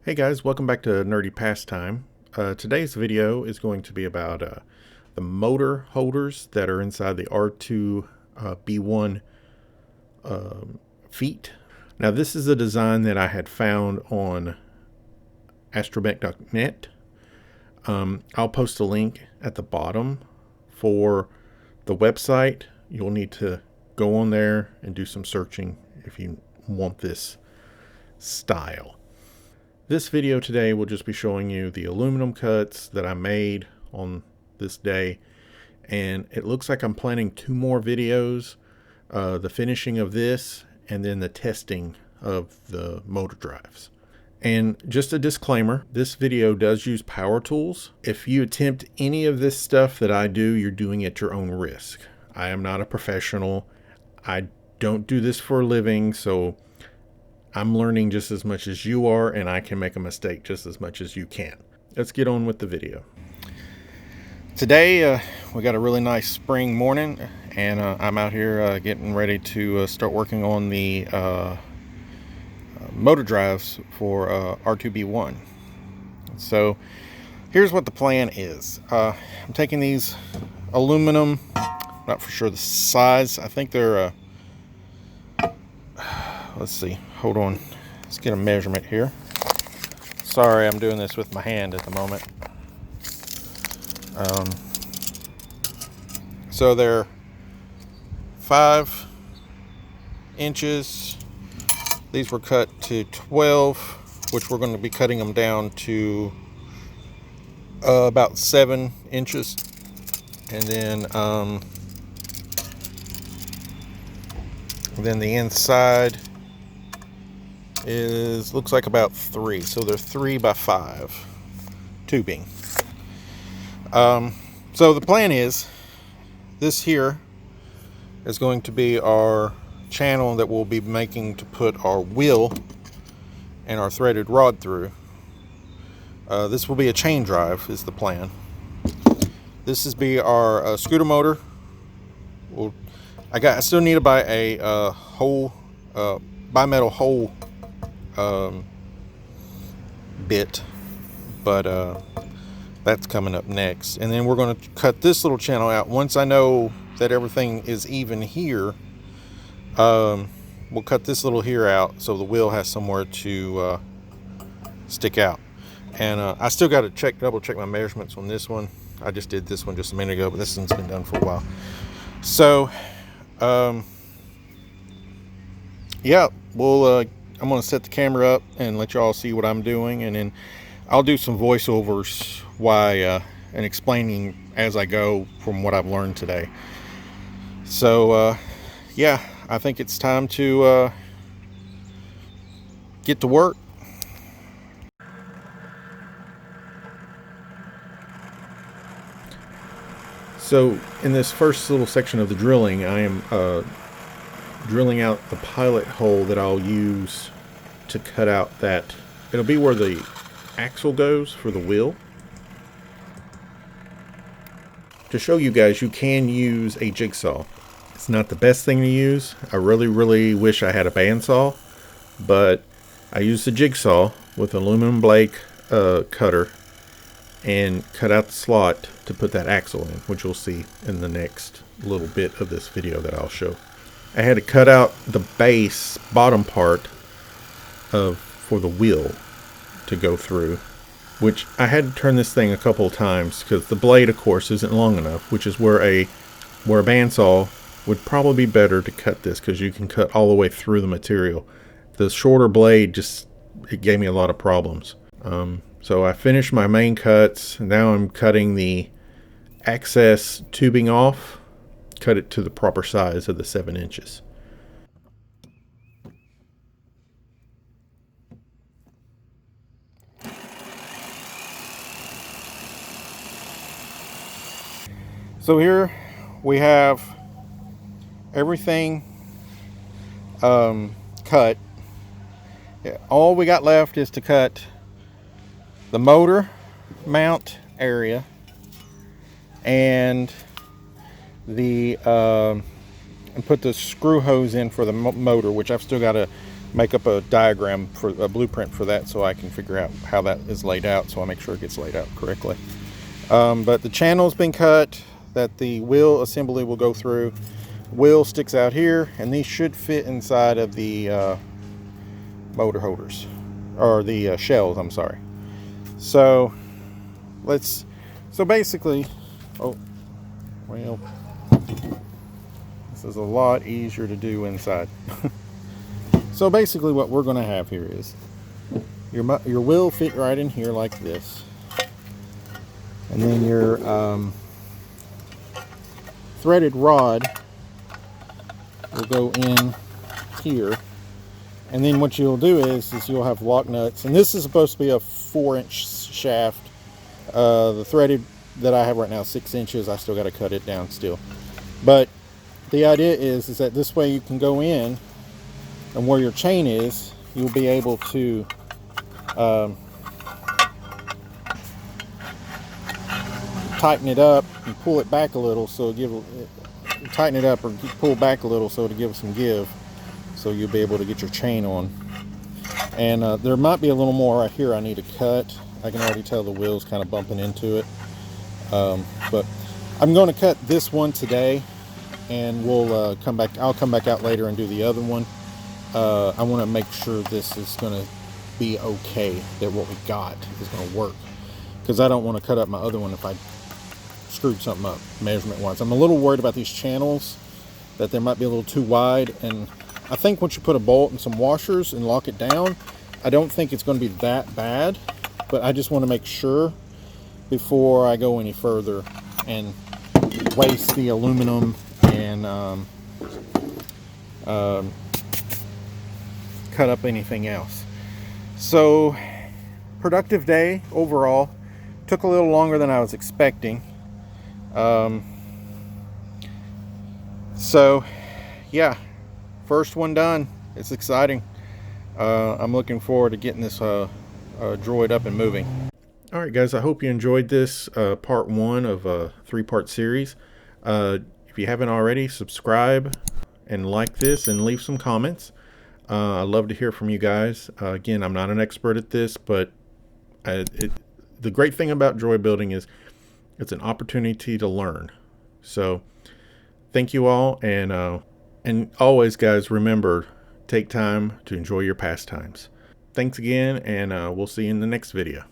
Hey guys, welcome back to Nerdy Pastime. Today's video is going to be about the motor holders that are inside the R2B1 feet. Now this is a design that I had found on astromech.net. I'll post a link at the bottom for the website. You'll need to go on there and do some searching if you want this style. This video today will just be showing you the aluminum cuts that I made on this day, and it looks like I'm planning 2 more videos, the finishing of this and then the testing of the motor drives. And just a disclaimer, this video does use power tools. If you attempt any of this stuff that I do, you're doing it at your own risk. I am not a professional. I don't do this for a living, so I'm learning just as much as you are, and I can make a mistake just as much as you can. Let's get on with the video. Today, we got a really nice spring morning, and I'm out here getting ready to start working on the motor drives for R2B1. So here's what the plan is. I'm taking these aluminum, not for sure the size, I think they're let's see, hold on, let's get a measurement here. Sorry, I'm doing this with my hand at the moment. So they're 5 inches. These were cut to 12, which we're going to be cutting them down to about 7 inches. And then the inside looks like about 3, so they're 3 by 5 tubing. So the plan is, this here is going to be our channel that we'll be making to put our wheel and our threaded rod through. This will be a chain drive is the plan. This is be our scooter motor. I still need to buy a bimetal hole bit, but that's coming up next. And then we're going to cut this little channel out. Once I know that everything is even here, we'll cut this little here out so the wheel has somewhere to stick out. And I still got to double check my measurements on this one. I just did this one just a minute ago, but this one's been done for a while. So yeah, I'm going to set the camera up and let y'all see what I'm doing, and then I'll do some voiceovers and explaining as I go from what I've learned today. So yeah, I think it's time to get to work. So in this first little section of the drilling, I am drilling out the pilot hole that I'll use to cut out that. It'll be where the axle goes for the wheel. To show you guys, you can use a jigsaw. It's not the best thing to use. I really wish I had a bandsaw, but I used a jigsaw with an aluminum blade cutter and cut out the slot to put that axle in, which you'll see in the next little bit of this video that I'll show. I had to cut out the base bottom part for the wheel to go through, which I had to turn this thing a couple of times because the blade, of course, isn't long enough, which is where a bandsaw would probably be better to cut this, because you can cut all the way through the material. The shorter blade it gave me a lot of problems. So I finished my main cuts. Now I'm cutting the excess tubing off, cut it to the proper size of the 7 inches. So here we have everything cut. All we got left is to cut the motor mount area and and put the screw hose in for the motor, which I've still got to make up a diagram for a blueprint for that, so I can figure out how that is laid out, so I make sure it gets laid out correctly. But the channel's been cut that the wheel assembly will go through. Wheel sticks out here, and these should fit inside of the motor holders, or the shells, I'm sorry. So basically, oh well, this is a lot easier to do inside. So basically what we're going to have here is your wheel fit right in here like this, and then your threaded rod will go in here, and then what you'll do is you'll have lock nuts, and this is supposed to be a 4-inch shaft. The threaded that I have right now is 6 inches. I still got to cut it down still, but the idea is that this way you can go in, and where your chain is, you'll be able to tighten it up and pull it back a little, so tighten it up or pull back a little so to give some give, so you'll be able to get your chain on. And there might be a little more right here I need to cut. I can already tell the wheel's kind of bumping into it, but I'm going to cut this one today, and we'll come back. I'll come back out later and do the other one. I want to make sure this is going to be okay, that what we got is going to work, because I don't want to cut up my other one if I screwed something up measurement wise. I'm a little worried about these channels, that they might be a little too wide, and I think once you put a bolt and some washers and lock it down, I don't think it's going to be that bad, but I just want to make sure before I go any further and waste the aluminum and cut up anything else. So productive day overall. Took a little longer than I was expecting. So yeah, first one done. It's exciting. I'm looking forward to getting this droid up and moving. All right, guys, I hope you enjoyed this part 1 of a 3-part series. If you haven't already, subscribe and like this and leave some comments. I'd love to hear from you guys. Again, I'm not an expert at this, but the great thing about droid building is it's an opportunity to learn. So thank you all, and always, guys, remember, take time to enjoy your pastimes. Thanks again, and we'll see you in the next video.